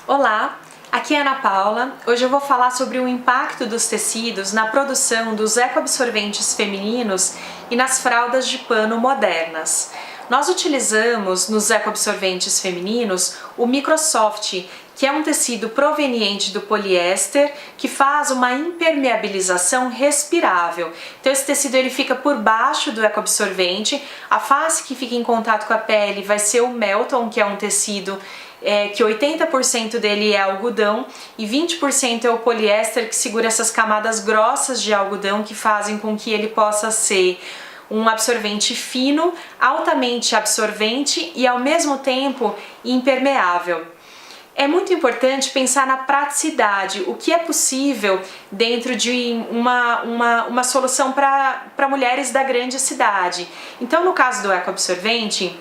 Olá, aqui é a Ana Paula. Hoje eu vou falar sobre o impacto dos tecidos na produção dos ecoabsorventes femininos e nas fraldas de pano modernas. Nós utilizamos nos ecoabsorventes femininos o Microsoft, que é um tecido proveniente do poliéster que faz uma impermeabilização respirável. Então esse tecido ele fica por baixo do ecoabsorvente, a face que fica em contato com a pele vai ser o Melton, que é um tecido que 80% dele é algodão e 20% é o poliéster, que segura essas camadas grossas de algodão que fazem com que ele possa ser um absorvente fino, altamente absorvente e ao mesmo tempo impermeável. É muito importante pensar na praticidade, o que é possível dentro de uma solução para mulheres da grande cidade. Então, no caso do ecoabsorvente,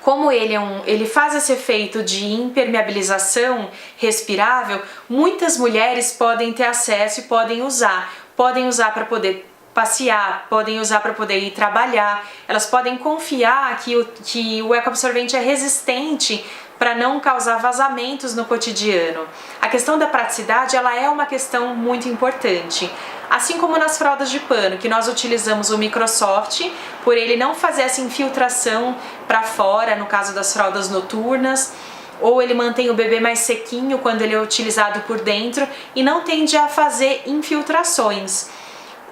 como ele faz esse efeito de impermeabilização respirável, muitas mulheres podem ter acesso e podem usar para poder passear, podem usar para poder ir trabalhar, elas podem confiar que o ecoabsorvente é resistente para não causar vazamentos no cotidiano. A questão da praticidade, ela é uma questão muito importante. Assim como nas fraldas de pano, que nós utilizamos o Microsoft, por ele não fazer essa infiltração para fora, no caso das fraldas noturnas, ou ele mantém o bebê mais sequinho quando ele é utilizado por dentro e não tende a fazer infiltrações.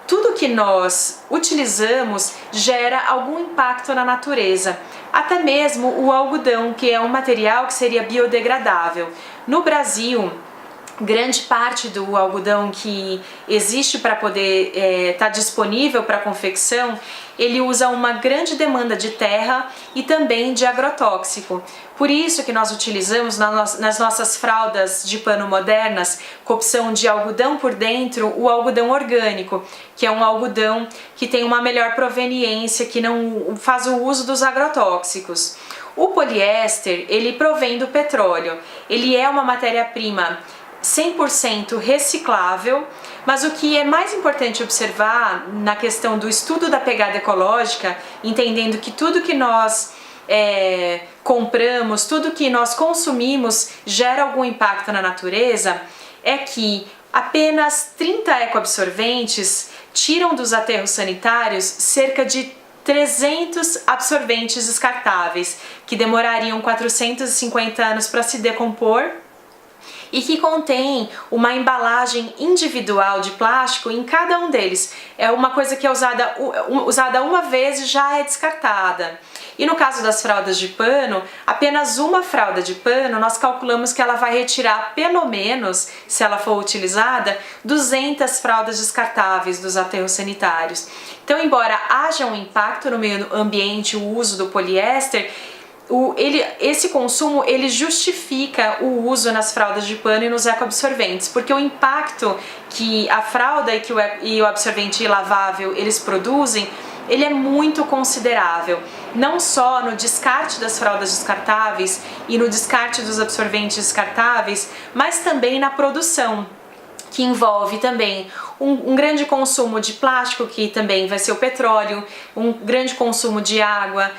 Tudo que nós utilizamos gera algum impacto na natureza, até mesmo o algodão, que é um material que seria biodegradável. No Brasil, grande parte do algodão que existe para poder estar disponível para confecção, ele usa uma grande demanda de terra e também de agrotóxico. Por isso que nós utilizamos nas nossas fraldas de pano modernas, com opção de algodão por dentro, o algodão orgânico, que é um algodão que tem uma melhor proveniência, que não faz o uso dos agrotóxicos. O poliéster, ele provém do petróleo, ele é uma matéria-prima 100% reciclável, mas o que é mais importante observar na questão do estudo da pegada ecológica, entendendo que tudo que nós compramos, tudo que nós consumimos gera algum impacto na natureza, é que apenas 30 ecoabsorventes tiram dos aterros sanitários cerca de 300 absorventes descartáveis, que demorariam 450 anos para se decompor, e que contém uma embalagem individual de plástico em cada um deles. É uma coisa que é usada uma vez e já é descartada. E no caso das fraldas de pano, apenas uma fralda de pano, nós calculamos que ela vai retirar pelo menos, se ela for utilizada, 200 fraldas descartáveis dos aterros sanitários. Então, embora haja um impacto no meio ambiente o uso do poliéster, esse consumo ele justifica o uso nas fraldas de pano e nos ecoabsorventes, porque o impacto que a fralda e o absorvente lavável eles produzem, ele é muito considerável, não só no descarte das fraldas descartáveis e no descarte dos absorventes descartáveis, mas também na produção, que envolve também um grande consumo de plástico, que também vai ser o petróleo, um grande consumo de água,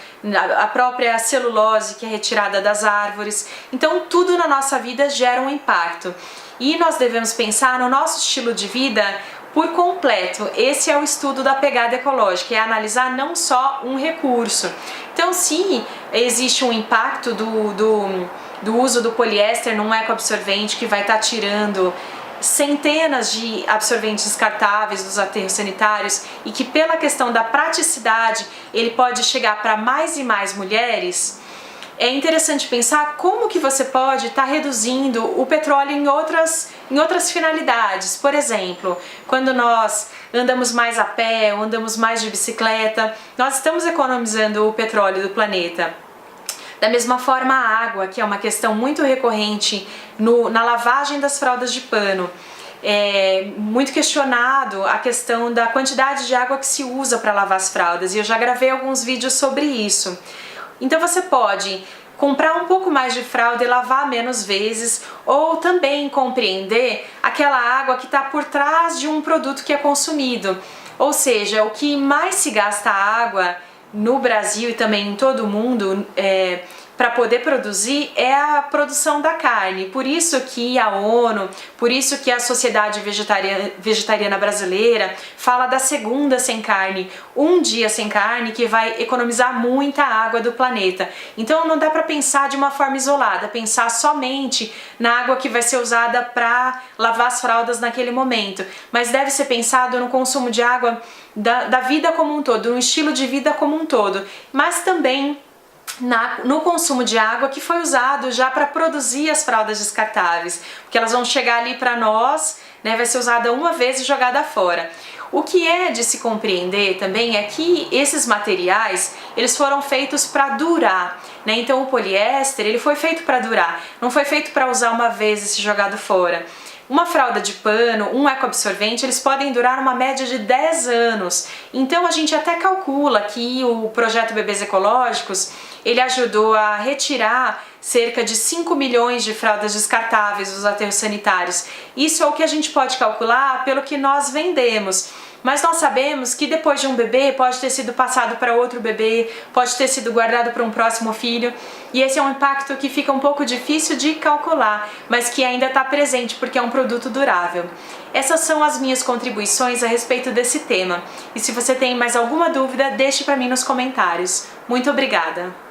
a própria celulose que é retirada das árvores. Então tudo na nossa vida gera um impacto e nós devemos pensar no nosso estilo de vida por completo. Esse é o estudo da pegada ecológica, é analisar não só um recurso. Então, se existe um impacto do uso do poliéster num ecoabsorvente que vai estar tirando centenas de absorventes descartáveis dos aterros sanitários e que pela questão da praticidade ele pode chegar para mais e mais mulheres, é interessante pensar como que você pode estar reduzindo o petróleo em outras finalidades. Por exemplo, quando nós andamos mais a pé ou andamos mais de bicicleta, nós estamos economizando o petróleo do planeta. Da mesma forma, a água, que é uma questão muito recorrente na lavagem das fraldas de pano. É muito questionado a questão da quantidade de água que se usa para lavar as fraldas, e eu já gravei alguns vídeos sobre isso. Então você pode comprar um pouco mais de fralda e lavar menos vezes, ou também compreender aquela água que está por trás de um produto que é consumido. Ou seja, o que mais se gasta água no Brasil e também em todo o mundo, para poder produzir é a produção da carne. Por isso que a ONU, por isso que a Sociedade Vegetariana Brasileira fala da segunda sem carne, um dia sem carne, que vai economizar muita água do planeta. Então não dá para pensar de uma forma isolada, pensar somente na água que vai ser usada para lavar as fraldas naquele momento, mas deve ser pensado no consumo de água da vida como um todo, no estilo de vida como um todo, mas também no consumo de água que foi usado já para produzir as fraldas descartáveis, porque elas vão chegar ali para nós, né, vai ser usada uma vez e jogada fora. O que é de se compreender também é que esses materiais, eles foram feitos para durar, né? Então o poliéster, ele foi feito para durar, não foi feito para usar uma vez e ser jogado fora. Uma fralda de pano, um ecoabsorvente, eles podem durar uma média de 10 anos. Então a gente até calcula que o projeto Bebês Ecológicos, ele ajudou a retirar cerca de 5 milhões de fraldas descartáveis dos aterros sanitários. Isso é o que a gente pode calcular pelo que nós vendemos. Mas nós sabemos que depois de um bebê pode ter sido passado para outro bebê, pode ter sido guardado para um próximo filho, e esse é um impacto que fica um pouco difícil de calcular, mas que ainda está presente porque é um produto durável. Essas são as minhas contribuições a respeito desse tema, e se você tem mais alguma dúvida, deixe para mim nos comentários. Muito obrigada!